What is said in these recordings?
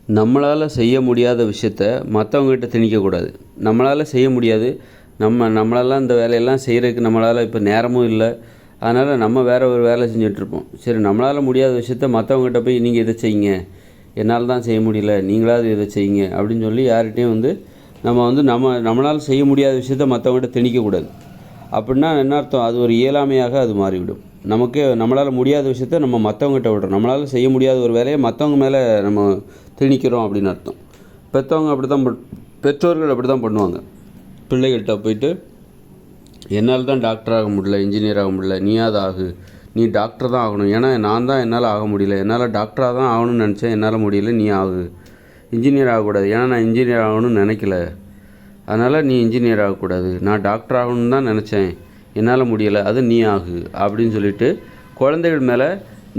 நம்மளால் செய்ய முடியாத விஷயத்த மற்றவங்ககிட்ட திணிக்கக்கூடாது. நம்மளால் செய்ய முடியாது. நம்மளால இந்த வேலையெல்லாம் செய்கிறதுக்கு நம்மளால் இப்போ நேரமும் இல்லை. அதனால் நம்ம வேறு ஒரு வேலை செஞ்சிட்ருப்போம். சரி, நம்மளால் முடியாத விஷயத்த மற்றவங்ககிட்ட போய் நீங்கள் இதை செய்யுங்க, என்னால் தான் செய்ய முடியல, நீங்களாவது இதை செய்யுங்க அப்படின்னு சொல்லி யார்கிட்டையும் நம்மளால் செய்ய முடியாத விஷயத்த மற்றவங்ககிட்ட திணிக்கக்கூடாது. அப்படின்னா என்ன அர்த்தம்? அது ஒரு இயலாமையாக அது மாறிவிடும். நம்மளால் முடியாத விஷயத்த நம்ம மற்றவங்ககிட்ட விடுறோம். நம்மளால் செய்ய முடியாத ஒரு வேலையை மற்றவங்க மேலே நம்ம திணிக்கிறோம் அப்படின்னு அர்த்தம். பெற்றோர்கள் அப்படி தான் பண்ணுவாங்க. பிள்ளைகள்கிட்ட போயிட்டு, என்னால் தான் டாக்டர் ஆக முடியல, இன்ஜினியர் ஆக முடியல, நீயாவது ஆகு, நீ டாக்டர் தான் ஆகணும், ஏன்னா என்னால் ஆக முடியல, என்னால் டாக்டராக தான் ஆகணும்னு நினச்சேன், என்னால் முடியல, நீ ஆகு. இன்ஜினியர் ஆகக்கூடாது, ஏன்னா நான் இன்ஜினியர் ஆகணும்னு நினைக்கல, அதனால் நீ இன்ஜினியர் ஆகக்கூடாது. நான் டாக்டர் ஆகணும்னு தான் நினச்சேன், என்னால் முடியலை, அது நீ ஆகு அப்படின்னு சொல்லிட்டு குழந்தைகள் மேலே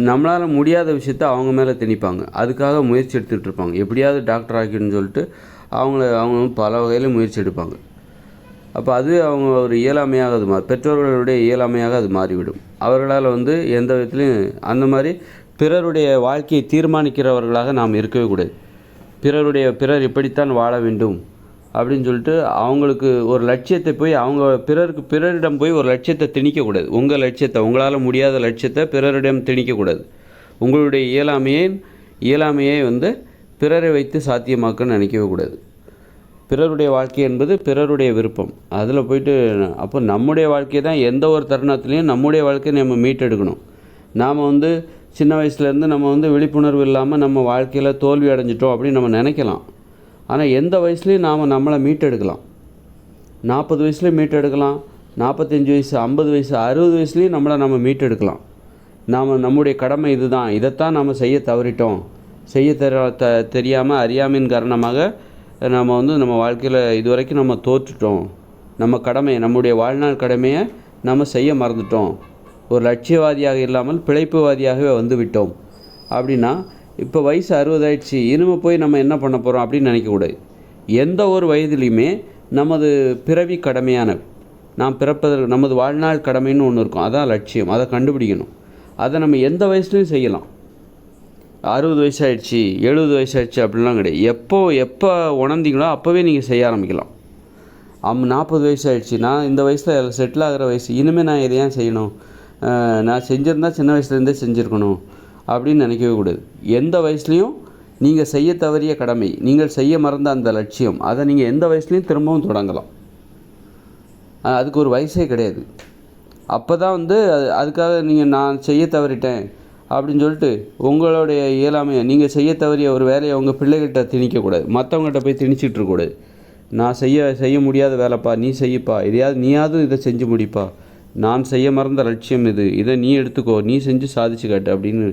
நம்மளால் முடியாத விஷயத்த அவங்க மேலே திணிப்பாங்க. அதுக்காக முயற்சி எடுத்துகிட்டு இருப்பாங்க. எப்படியாவது டாக்டர் ஆக்கிடுன்னு சொல்லிட்டு அவங்க பல வகையில் முயற்சி எடுப்பாங்க. அப்போ அது அவங்க ஒரு இயலாமையாக பெற்றோர்களுடைய இயலாமையாக அது மாறிவிடும். அவர்களால் எந்த விதத்துலையும் அந்த மாதிரி பிறருடைய வாழ்க்கையை தீர்மானிக்கிறவர்களாக நாம் இருக்கவே கூடாது. பிறர் இப்படித்தான் வாழ வேண்டும் அப்படின்னு சொல்லிட்டு அவங்களுக்கு ஒரு லட்சியத்தை போய் பிறரிடம் போய் ஒரு லட்சியத்தை திணிக்கக்கூடாது. உங்கள் லட்சியத்தை, உங்களால் முடியாத லட்சியத்தை பிறரிடம் திணிக்கக்கூடாது. உங்களுடைய இயலாமையை பிறரை வைத்து சாத்தியமாக்கன்னு நினைக்கவே கூடாது. பிறருடைய வாழ்க்கை என்பது பிறருடைய விருப்பம். அதில் போயிட்டு அப்போ நம்முடைய வாழ்க்கையை தான் எந்த ஒரு தருணத்துலேயும் நம்முடைய வாழ்க்கையை நம்ம மீட்டெடுக்கணும். நாம் சின்ன வயசுலேருந்து நம்ம விழிப்புணர்வு இல்லாமல் நம்ம வாழ்க்கையில் தோல்வி அடைஞ்சிட்டோம் அப்படின்னு நம்ம நினைக்கலாம். ஆனால் எந்த வயசுலேயும் நாம் நம்மளை மீட்டெடுக்கலாம். 40 வயசுலேயும் மீட்டெடுக்கலாம், 45 வயசு, 50 வயசு, 60 வயசுலேயும் நம்ம மீட்டெடுக்கலாம். நம்முடைய கடமை இதுதான், இதைத்தான் நாம் செய்ய தவறிட்டோம், செய்ய தெரியாமல் அறியாமையின் காரணமாக நம்ம வாழ்க்கையில் இதுவரைக்கும் நம்ம தோற்றுட்டோம், நம்முடைய வாழ்நாள் கடமையை நம்ம செய்ய மறந்துட்டோம், ஒரு லட்சியவாதியாக இல்லாமல் பிழைப்புவாதியாகவே விட்டோம் அப்படின்னா, இப்போ வயசு 60 ஆயிடுச்சு, இனிமேல் போய் நம்ம என்ன பண்ண போகிறோம் அப்படின்னு நினைக்கக்கூடாது. எந்த ஒரு வயதிலையுமே நமது பிறவி கடமையானது, நாம் பிறப்பதற்கு நமது வாழ்நாள் கடமைன்னு ஒன்று இருக்கும், அதான் லட்சியம். அதை கண்டுபிடிக்கணும். அதை நம்ம எந்த வயசுலையும் செய்யலாம். 60 வயசாகிடுச்சு, 70 வயசாகிடுச்சு அப்படின்லாம் கிடையாது. எப்போ உணர்ந்தீங்களோ அப்போவே நீங்கள் செய்ய ஆரம்பிக்கலாம். 40 வயசாகிடுச்சு, நான் இந்த வயசில் செட்டில் ஆகிற வயசு, இனிமேல் நான் இதை ஏன் செய்யணும், நான் செஞ்சுருந்தா சின்ன வயசுலேருந்தே செஞ்சுருக்கணும் அப்படின்னு நினைக்கவே கூடாது. எந்த வயசுலையும் நீங்கள் செய்ய தவறிய கடமை, நீங்கள் செய்ய மறந்த அந்த லட்சியம், அதை நீங்கள் எந்த வயசுலையும் திரும்பவும் தொடங்கலாம். அதுக்கு ஒரு வயசே கிடையாது. அப்போ தான் அதுக்காக நான் செய்ய தவறிட்டேன் அப்படின்னு சொல்லிட்டு உங்களுடைய இயலாமையை, நீங்கள் செய்ய தவறிய ஒரு வேலையை உங்கள் பிள்ளைகிட்ட திணிக்கக்கூடாது, மற்றவங்கள்ட்ட போய் திணிச்சிட்டு இருக்கக்கூடாது. நான் செய்ய முடியாத வேலைப்பா, நீ செய்யப்பா, நீயாவது இதை செஞ்சு முடிப்பா, நான் செய்ய மறந்த லட்சியம் இதை நீ எடுத்துக்கோ, நீ செஞ்சு சாதிச்சு காட்டு அப்படின்னு.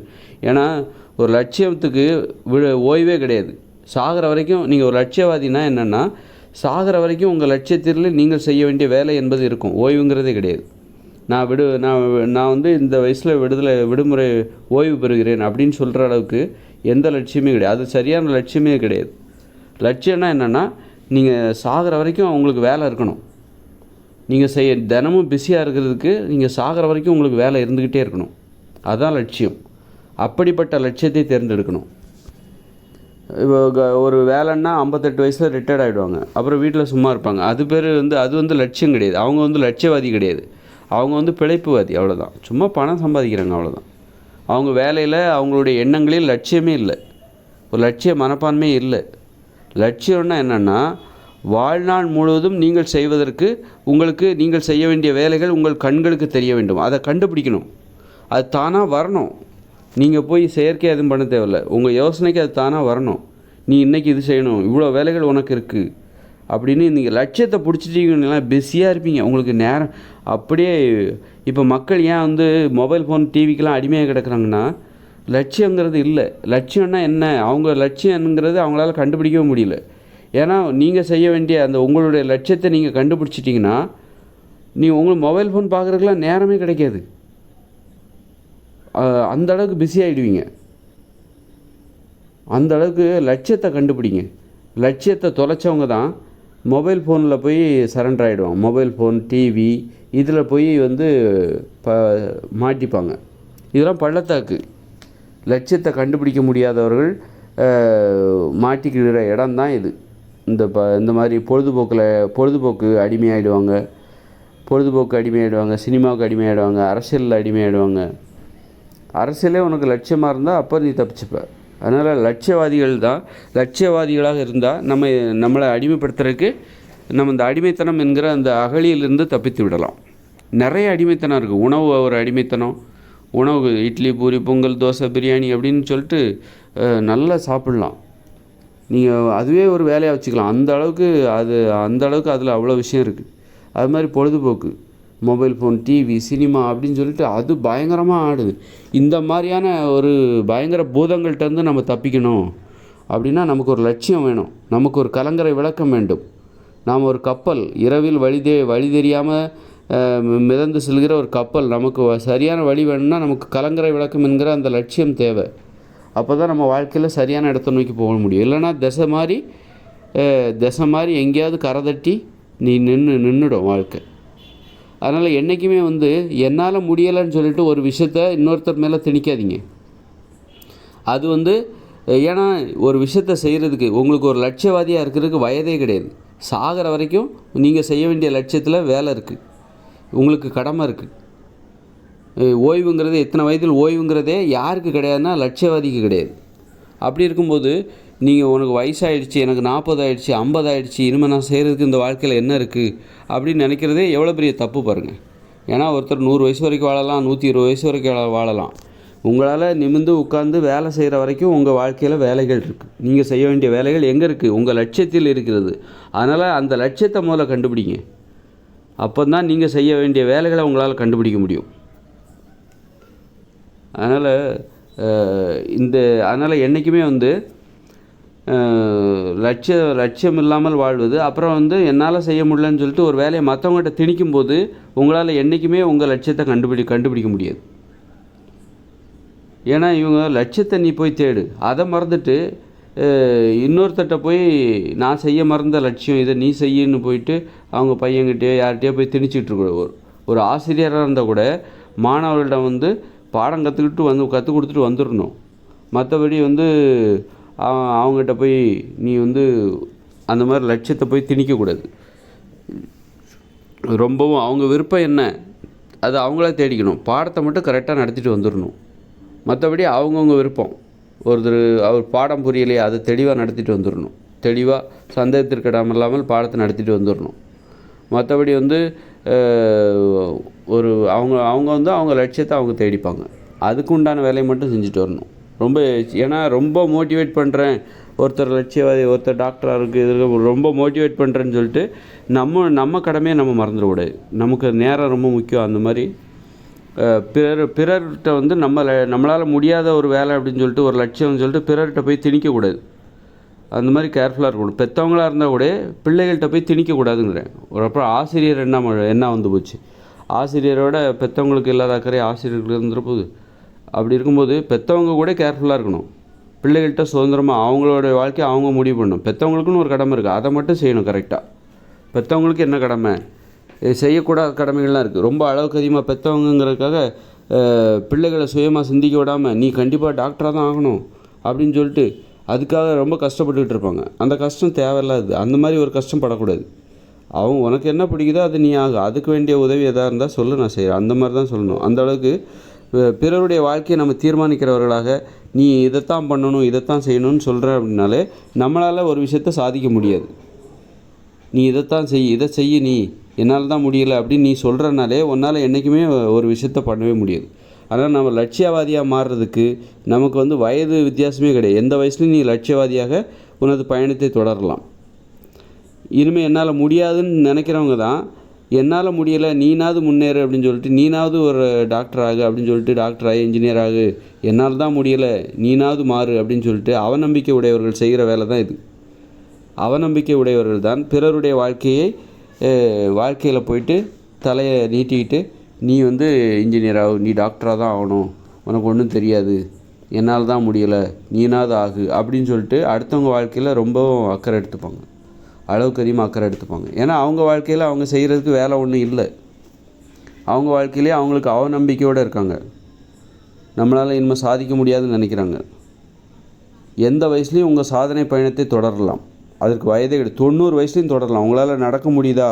ஏன்னா ஒரு லட்சியத்துக்கு ஓய்வே கிடையாது. சாகிற வரைக்கும் நீங்கள் ஒரு லட்சியவாதினா என்னென்னா, சாகிற வரைக்கும் உங்கள் லட்சியத்தில் நீங்கள் செய்ய வேண்டிய வேலை என்பது இருக்கும், ஓய்வுங்கிறதே கிடையாது. நான் இந்த வயசில் விடுமுறை ஓய்வு பெறுகிறேன் அப்படின்னு சொல்கிற அளவுக்கு எந்த லட்சியமே கிடையாது. அது சரியான லட்சியமே கிடையாது. லட்சியம்னா என்னென்னா, நீங்கள் சாகிற வரைக்கும் உங்களுக்கு வேலை இருக்கணும். நீங்கள் தினமும் பிஸியாக இருக்கிறதுக்கு நீங்கள் சாகிற வரைக்கும் உங்களுக்கு வேலை இருந்துக்கிட்டே இருக்கணும், அதுதான் லட்சியம். அப்படிப்பட்ட லட்சியத்தை தேர்ந்தெடுக்கணும். ஒரு வேலைன்னா 58 வயசில் ரிட்டையர்ட் ஆகிடுவாங்க, அப்புறம் வீட்டில் சும்மா இருப்பாங்க. அது லட்சியம் கிடையாது. அவங்க லட்சியவாதி கிடையாது, அவங்க பிழைப்புவாதி, அவ்வளோதான். சும்மா பணம் சம்பாதிக்கிறாங்க, அவ்வளோதான். அவங்க வேலையில் அவங்களுடைய எண்ணங்களில் லட்சியமே இல்லை, ஒரு லட்சிய மனப்பான்மை இல்லை. லட்சியம்னா என்னென்னா, வாழ்நாள் முழுவதும் நீங்கள் செய்வதற்கு நீங்கள் செய்ய வேண்டிய வேலைகள் உங்கள் கண்களுக்கு தெரிய வேண்டும், அதை கண்டுபிடிக்கணும். அது தானாக வரணும். நீங்கள் போய் செயற்கை எதுவும் பண்ண தேவையில்லை, உங்கள் யோசனைக்கு அது தானாக வரணும். நீ இன்றைக்கி இது செய்யணும், இவ்வளோ வேலைகள் உனக்கு இருக்குது அப்படின்னு நீங்கள் லட்சியத்தை பிடிச்சிட்டிங்கன்னா பிஸியாக இருப்பீங்க. உங்களுக்கு நேரம் அப்படியே. இப்போ மக்கள் ஏன் மொபைல் ஃபோன் டிவிக்கெலாம் அடிமையாக கிடக்குறாங்கன்னா, லட்சியங்கிறது இல்லை. லட்சியம்னா என்ன, அவங்க லட்சியங்கிறது அவங்களால கண்டுபிடிக்கவே முடியல. ஏன்னா நீங்கள் செய்ய வேண்டிய உங்களுடைய லட்சியத்தை நீங்கள் கண்டுபிடிச்சிட்டிங்கன்னா, உங்களுக்கு மொபைல் ஃபோன் பார்க்குறதுக்கெலாம் நேரமே கிடைக்காது. அந்த அளவுக்கு பிஸி ஆகிடுவீங்க. அந்த அளவுக்கு லட்சியத்தை கண்டுபிடிங்க. லட்சியத்தை தொலைச்சவங்க தான் மொபைல் ஃபோனில் போய் சரண்டர் ஆகிடுவாங்க. மொபைல் ஃபோன், டிவி இதில் போய் மாட்டிப்பாங்க. இதெல்லாம் பள்ளத்தாக்கு. லட்சியத்தை கண்டுபிடிக்க முடியாதவர்கள் மாட்டிக்கிற இடம் தான் இது. இந்த மாதிரி பொழுதுபோக்கு அடிமையாகிடுவாங்க, சினிமாவுக்கு அடிமையாகிடுவாங்க, அரசியலில் அடிமையாகிடுவாங்க. அரசியலே உனக்கு லட்சியமாக இருந்தால் அப்போ நீ தப்பிச்சுப்ப. அதனால் லட்சியவாதிகளாக இருந்தால் நம்மளை அடிமைப்படுத்துறதுக்கு நம்ம இந்த அடிமைத்தனம் என்கிற அந்த அகழியிலிருந்து தப்பித்து விடலாம். நிறைய அடிமைத்தனம் இருக்குது. உணவு ஒரு அடிமைத்தனம். உணவு இட்லி, பூரி, பொங்கல், தோசை, பிரியாணி அப்படின்னு சொல்லிட்டு நல்லா சாப்பிட்லாம். நீங்கள் அதுவே ஒரு வேலையாக வச்சுக்கலாம். அந்த அளவுக்கு அதில் அவ்வளோ விஷயம் இருக்குது. அது மாதிரி பொழுதுபோக்கு, மொபைல் ஃபோன், டிவி, சினிமா அப்படின்னு சொல்லிட்டு அது பயங்கரமாக ஆடுது. இந்த மாதிரியான ஒரு பயங்கர பூதங்கள்கிட்டருந்து நம்ம தப்பிக்கணும் அப்படின்னா நமக்கு ஒரு லட்சியம் வேணும், நமக்கு ஒரு கலங்கரை விளக்கம் வேண்டும். நாம் ஒரு கப்பல், இரவில் வழி தெரியாமல் மிதந்து செல்கிற ஒரு கப்பல். நமக்கு சரியான வழி வேணும்னா நமக்கு கலங்கரை விளக்கம் என்கிற அந்த லட்சியம் தேவை. அப்போ தான் நம்ம வாழ்க்கையில் சரியான இடத்த நோக்கி போக முடியும். இல்லைனா திசை மாதிரி எங்கேயாவது கரை தட்டி நீ நின்றுடும் வாழ்க்கை. அதனால் என்றைக்குமே என்னால் முடியலைன்னு சொல்லிட்டு ஒரு விஷயத்த இன்னொருத்தர் மேலே திணிக்காதீங்க. அது ஏன்னா ஒரு விஷயத்தை செய்கிறதுக்கு உங்களுக்கு ஒரு லட்சியவாதியாக இருக்கிறதுக்கு வயதே கிடையாது. சாகிற வரைக்கும் நீங்கள் செய்ய வேண்டிய லட்சியத்தில் வேலை இருக்குது, உங்களுக்கு கடமை இருக்குது. ஓய்வுங்கிறது எத்தனை வயதில் ஓய்வுங்கிறதே யாருக்கு கிடையாதுன்னா லட்சியவாதிக்கு கிடையாது. அப்படி இருக்கும்போது நீங்கள் உனக்கு வயசாகிடுச்சு, எனக்கு 40 ஆகிடுச்சு, 50 ஆகிடுச்சு, இனிமேல் நான் செய்கிறதுக்கு இந்த வாழ்க்கையில் என்ன இருக்குது அப்படின்னு நினைக்கிறதே எவ்வளோ பெரிய தப்பு பாருங்கள். ஏன்னா ஒருத்தர் 100 வயசு வரைக்கும் வாழலாம், 120 வயசு வரைக்கும் வாழலாம். உங்களால் நிமிர்ந்து உட்கார்ந்து வேலை செய்கிற வரைக்கும் உங்கள் வாழ்க்கையில் வேலைகள் இருக்குது. நீங்கள் செய்ய வேண்டிய வேலைகள் எங்கே இருக்குது? உங்கள் லட்சியத்தில் இருக்கிறது. அதனால் அந்த லட்சியத்தை முதல்ல கண்டுபிடிங்க. அப்போ தான் நீங்கள் செய்ய வேண்டிய வேலைகளை உங்களால் கண்டுபிடிக்க முடியும். அதனால் என்றைக்குமே லட்சியம் இல்லாமல் வாழ்வது, அப்புறம் என்னால் செய்ய முடியலன்னு சொல்லிட்டு ஒரு வேலையை மற்றவங்ககிட்ட திணிக்கும்போது உங்களால் என்றைக்குமே உங்கள் லட்சியத்தை கண்டுபிடிக்க முடியாது. ஏன்னா இவங்க லட்சியத்தை நீ போய் தேடு, அதை மறந்துட்டு இன்னொருத்தட்ட போய் நான் செய்ய மறந்த லட்சியம் இதை நீ செய்யன்னு போயிட்டு அவங்க பையன்கிட்டயோ யார்கிட்டயோ போய் திணிச்சிட்டு இருக்க. ஒரு ஆசிரியராக இருந்தால் கூட மாணவர்களிடம் பாடம் கற்றுக் கொடுத்துட்டு வந்துடணும். மற்றபடி அவங்ககிட்ட போய் நீ அந்த மாதிரி லட்சியத்தை போய் திணிக்கக்கூடாது. ரொம்பவும் அவங்க விருப்பம் என்ன அது அவங்களே தேடிக்கணும். பாடத்தை மட்டும் கரெக்டாக நடத்திட்டு வந்துடணும். மற்றபடி அவங்கவுங்க விருப்பம். அவர் பாடம் புரியலையே அதை தெளிவாக நடத்திட்டு வந்துடணும். தெளிவாக சந்தேகத்திற்கிடாமல் இல்லாமல் பாடத்தை நடத்திட்டு வந்துடணும். மற்றபடி அவங்க லட்சியத்தை அவங்க தேடிப்பாங்க. அதுக்கு உண்டான வேலையை மட்டும் செஞ்சுட்டு வரணும். ஏன்னா ரொம்ப மோட்டிவேட் பண்ணுறேன், ஒருத்தர் லட்சியவாதி, ஒருத்தர் டாக்டராக இருக்குது, ரொம்ப மோட்டிவேட் பண்ணுறேன்னு சொல்லிட்டு நம்ம கடமையை நம்ம மறந்துடக்கூடாது. நமக்கு நேரம் ரொம்ப முக்கியம். அந்த மாதிரி பிறர்கிட்ட நம்மளால் முடியாத ஒரு வேலை அப்படின்னு சொல்லிட்டு ஒரு லட்சியம்னு சொல்லிட்டு பிறர்கிட்ட போய் திணிக்கக்கூடாது. அந்த மாதிரி கேர்ஃபுல்லாக இருக்கணும். பெற்றவங்களாக இருந்தால் கூட பிள்ளைகள்கிட்ட போய் திணிக்கக்கூடாதுங்கிறேன். அப்புறம் ஆசிரியர் என்ன போச்சு, ஆசிரியரோட பெற்றவங்களுக்கு இல்லாத அக்கறை ஆசிரியர்களுக்கு இருந்துருப்போது. அப்படி இருக்கும்போது பெற்றவங்க கூட கேர்ஃபுல்லாக இருக்கணும். பிள்ளைகள்கிட்ட சுதந்திரமாக அவங்களோட வாழ்க்கையை அவங்க முடிவு பண்ணணும். பெற்றவங்களுக்குன்னு ஒரு கடமை இருக்குது, அதை மட்டும் செய்யணும் கரெக்டாக. பெற்றவங்களுக்கு என்ன கடமை, செய்யக்கூடாத கடமைகள்லாம் இருக்குது. ரொம்ப அளவுக்கு அதிகமாக பெற்றவங்கிறதுக்காக பிள்ளைகளை சுயமாக சிந்திக்க விடாமல் நீ கண்டிப்பாக டாக்டராக தான் ஆகணும் அப்படின்னு சொல்லிட்டு அதுக்காக ரொம்ப கஷ்டப்பட்டுக்கிட்டு இருப்பாங்க. அந்த கஷ்டம் தேவையில்லாது. அந்த மாதிரி ஒரு கஷ்டம் படக்கூடாது. உனக்கு என்ன பிடிக்குதோ அது நீ அதுக்கு வேண்டிய உதவி எதாக இருந்தால் சொல்லு, நான் செய்கிறேன், அந்த மாதிரி தான் சொல்லணும். அந்த அளவுக்கு பிறருடைய வாழ்க்கையை நம்ம தீர்மானிக்கிறவர்களாக நீ இதைத்தான் பண்ணணும், இதைத்தான் செய்யணும்னு சொல்கிற அப்படின்னாலே நம்மளால் ஒரு விஷயத்தை சாதிக்க முடியாது. நீ இதைத்தான் இதை செய்ய நீ என்னால் தான் முடியலை அப்படின்னு நீ சொல்கிறனாலே உன்னால் என்றைக்குமே ஒரு விஷயத்த பண்ணவே முடியாது. அதனால் நம்ம லட்சியவாதியாக மாறுறதுக்கு நமக்கு வயது வித்தியாசமே கிடையாது. எந்த வயசுலையும் நீ லட்சியவாதியாக உனது பயணத்தை தொடரலாம். இனிமேல் என்னால் முடியாதுன்னு நினைக்கிறவங்க தான் என்னால் முடியலை நீனாவது முன்னேறு அப்படின்னு சொல்லிட்டு நீனாவது ஒரு டாக்டர் ஆகு அப்படின்னு சொல்லிட்டு டாக்டர் ஆகி இன்ஜினியர் ஆகு, என்னால் தான் முடியலை நீனாவது மாறு அப்படின்னு சொல்லிட்டு அவநம்பிக்கை உடையவர்கள் செய்கிற வேலை தான் இது. அவநம்பிக்கை உடையவர்கள் தான் பிறருடைய வாழ்க்கையில் போயிட்டு தலையை நீட்டிக்கிட்டு நீ இன்ஜினியர் ஆகு, நீ டாக்டராக தான் ஆகணும், உனக்கு ஒன்றும் தெரியாது, என்னால் தான் முடியலை நீனாவது ஆகு அப்படின்னு சொல்லிட்டு அடுத்தவங்க வாழ்க்கையில் ரொம்பவும் அக்கறை எடுத்துப்பாங்க. அளவுக்கு அதிகமாக அக்கறை எடுத்துப்பாங்க. ஏன்னா அவங்க வாழ்க்கையில் அவங்க செய்கிறதுக்கு வேலை ஒன்றும் இல்லை. அவங்க வாழ்க்கையிலே அவங்களுக்கு அவநம்பிக்கையோடு இருக்காங்க. நம்மளால் இனிமேல் சாதிக்க முடியாதுன்னு நினைக்கிறாங்க. எந்த வயசுலேயும் உங்கள் சாதனை பயணத்தை தொடரலாம். அதற்கு வயதே கிடையாது. 90 வயசுலேயும் தொடரலாம். உங்களால் நடக்க முடியுதா,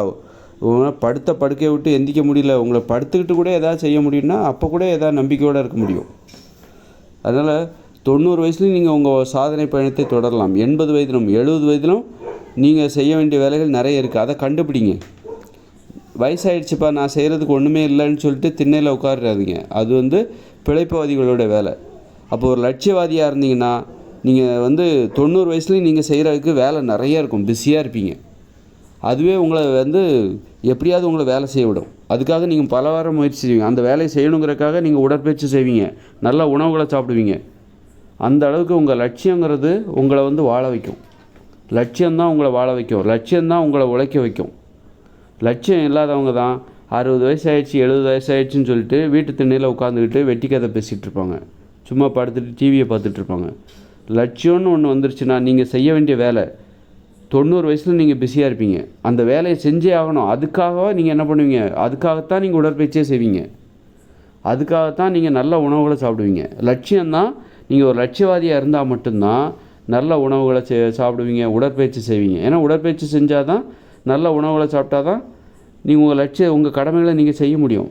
உங்களால் படுத்த படுக்கையை விட்டு எந்திக்க முடியல, உங்களை படுத்துக்கிட்டு கூட எதாவது செய்ய முடியும்னா அப்போ கூட எதாவது நம்பிக்கையோடு இருக்க முடியும். அதனால் 90 வயசுலேயும் நீங்கள் உங்கள் சாதனை பயணத்தை தொடரலாம். 80 வயதிலும் 70 வயதிலும் நீங்கள் செய்ய வேண்டிய வேலைகள் நிறைய இருக்குது. அதை கண்டுபிடிங்க. வயசாகிடுச்சுப்பா நான் செய்கிறதுக்கு ஒன்றுமே இல்லைன்னு சொல்லிட்டு திண்ணையில் உட்காராதீங்க. அது பிழைப்புவாதிகளோட வேலை. அப்போ ஒரு லட்சியவாதியாக இருந்தீங்கன்னா நீங்கள் 90 வயசுலேயும் நீங்கள் செய்கிறதுக்கு வேலை நிறையா இருக்கும், பிஸியாக இருப்பீங்க. அதுவே உங்களை எப்படியாவது உங்களை வேலை செய்ய விடும். அதுக்காக நீங்கள் பல வாரம் முயற்சி செய்வீங்க. அந்த வேலையை செய்யணுங்கிறதுக்காக நீங்கள் உடற்பயிற்சி செய்வீங்க, நல்ல உணவுகளை சாப்பிடுவீங்க. அந்த அளவுக்கு உங்கள் லட்சியங்கிறது உங்களை வாழ வைக்கும். லட்சியம்தான் உங்களை வாழ வைக்கும். லட்சியம்தான் உங்களை உழைக்க வைக்கும். லட்சியம் இல்லாதவங்க தான் 60 வயசு ஆகிடுச்சு 70 வயசு ஆகிடுச்சின்னு சொல்லிட்டு வீட்டு திண்ணையில் உட்காந்துக்கிட்டு வெட்டி கதை பேசிகிட்டு இருப்பாங்க, சும்மா படுத்துட்டு டிவியை பார்த்துட்ருப்பாங்க. லட்சியம்னு ஒன்று வந்துருச்சுன்னா நீங்கள் செய்ய வேண்டிய வேலை 90 வயசில் நீங்கள் பிஸியாக இருப்பீங்க. அந்த வேலையை செஞ்சே ஆகணும். அதுக்காகவே நீங்கள் என்ன பண்ணுவீங்க, அதுக்காகத்தான் நீங்கள் உடற்பயிற்சியே செய்வீங்க, அதுக்காகத்தான் நீங்கள் நல்ல உணவுகளை சாப்பிடுவீங்க. லட்சியம்தான். நீங்கள் ஒரு லட்சியவாதியாக இருந்தால் மட்டும்தான் நல்ல உணவுகளை சாப்பிடுவீங்க, உடற்பயிற்சி செய்வீங்க. ஏன்னா உடற்பயிற்சி செஞ்சால் தான், நல்ல உணவுகளை சாப்பிட்டா தான் நீங்கள் உங்கள் கடமைகளை நீங்கள் செய்ய முடியும்.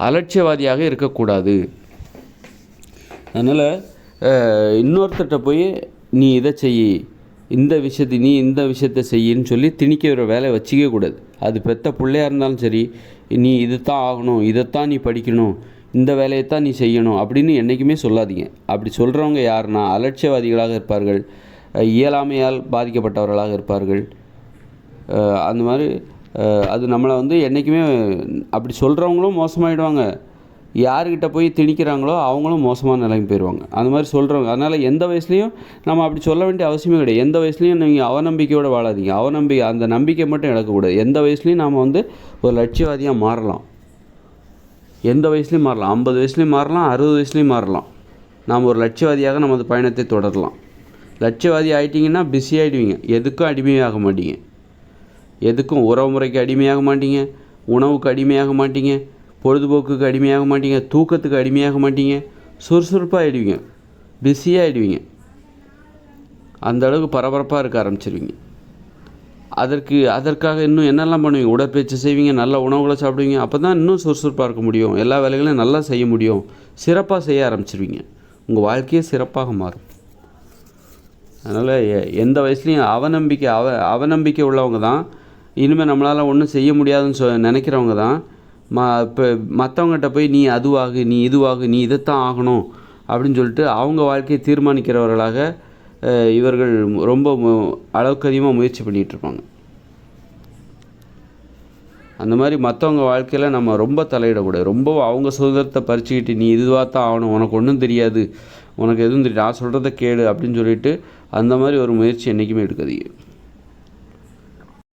அலட்சியவாதியாக இருக்கக்கூடாது. அதனால் இன்னொருத்தர்கிட்ட போய் நீ இதை செய், இந்த விஷயத்தை செய்யின்னு சொல்லி திணிக்கிற வேலையை வச்சிக்கவே கூடாது. அது பெத்த பிள்ளையாக இருந்தாலும் சரி, நீ இது தான் ஆகணும், இதைத்தான் நீ படிக்கணும், இந்த வேலையைத்தான் நீ செய்யணும் அப்படின்னு என்றைக்குமே சொல்லாதீங்க. அப்படி சொல்கிறவங்க யாருன்னா அலட்சியவாதிகளாக இருப்பார்கள், இயலாமையால் பாதிக்கப்பட்டவர்களாக இருப்பார்கள். அந்த மாதிரி அது நம்மளை என்றைக்குமே அப்படி சொல்கிறவங்களும் மோசமாகிடுவாங்க. யார்கிட்ட போய் திணிக்கிறாங்களோ அவங்களும் மோசமான நிலைக்கு போயிடுவாங்க. அந்த மாதிரி சொல்கிறவங்க. அதனால் எந்த வயசுலேயும் நம்ம அப்படி சொல்ல வேண்டிய அவசியமே கிடையாது. எந்த வயசுலேயும் நீங்கள் அவநம்பிக்கையோடு வாழாதீங்க. அந்த நம்பிக்கை மட்டும் இழக்கக்கூடாது. எந்த வயசுலேயும் நாம் ஒரு லட்சியவாதியாக மாறலாம். எந்த வயசுலேயும் மாறலாம். 50 வயசுலேயும் மாறலாம், 60 வயசுலேயும் மாறலாம். நாம் ஒரு லட்சியவாதியாக நமது பயணத்தை தொடரலாம். லட்சியவாதி ஆகிட்டிங்கன்னா பிஸி ஆகிடுவீங்க. எதுக்கும் அடிமையாக மாட்டீங்க. எதுக்கும் உறவு முறைக்கு அடிமையாக மாட்டீங்க, உணவுக்கு அடிமையாக மாட்டீங்க, பொழுதுபோக்குக்கு அடிமையாக மாட்டீங்க, தூக்கத்துக்கு அடிமையாக மாட்டீங்க. சுறுசுறுப்பாக ஆகிடுவீங்க, பிஸியாக ஆகிடுவீங்க. அந்த அளவுக்கு பரபரப்பாக இருக்க ஆரம்பிச்சிருவீங்க. அதற்காக இன்னும் என்னெல்லாம் பண்ணுவீங்க, உடற்பயிற்சி செய்வீங்க, நல்ல உணவுகளை சாப்பிடுவீங்க. அப்போ தான் இன்னும் சுறுசுறுப்பாக இருக்க முடியும், எல்லா வேலைகளையும் நல்லா செய்ய முடியும், சிறப்பாக செய்ய ஆரம்பிச்சிருவீங்க. உங்கள் வாழ்க்கையே சிறப்பாக மாறும். அதனால் எந்த வயசுலேயும் அவநம்பிக்கை உள்ளவங்க தான், இனிமேல் நம்மளால் ஒன்றும் செய்ய முடியாதுன்னு நினைக்கிறவங்க தான் இப்போ மற்றவங்ககிட்ட போய் நீ அதுவாகு, நீ இதுவாகு, நீ இதைத்தான் ஆகணும் அப்படின்னு சொல்லிட்டு அவங்க வாழ்க்கையை தீர்மானிக்கிறவர்களாக இவர்கள் ரொம்ப அளவுக்கு அதிகமாக முயற்சி பண்ணிகிட்ருப்பாங்க. அந்த மாதிரி மற்றவங்க வாழ்க்கையில் நம்ம ரொம்ப தலையிடக்கூடாது. ரொம்ப அவங்க சுதந்திரத்தை பறிச்சுக்கிட்டு நீ இதுவாக தான் ஆகணும், உனக்கு ஒன்றும் தெரியாது, உனக்கு எதுவும் தெரியாது, நான் சொல்கிறத கேளு அப்படின்னு சொல்லிட்டு அந்த மாதிரி ஒரு முயற்சி என்றைக்குமே எடுக்காதீங்க.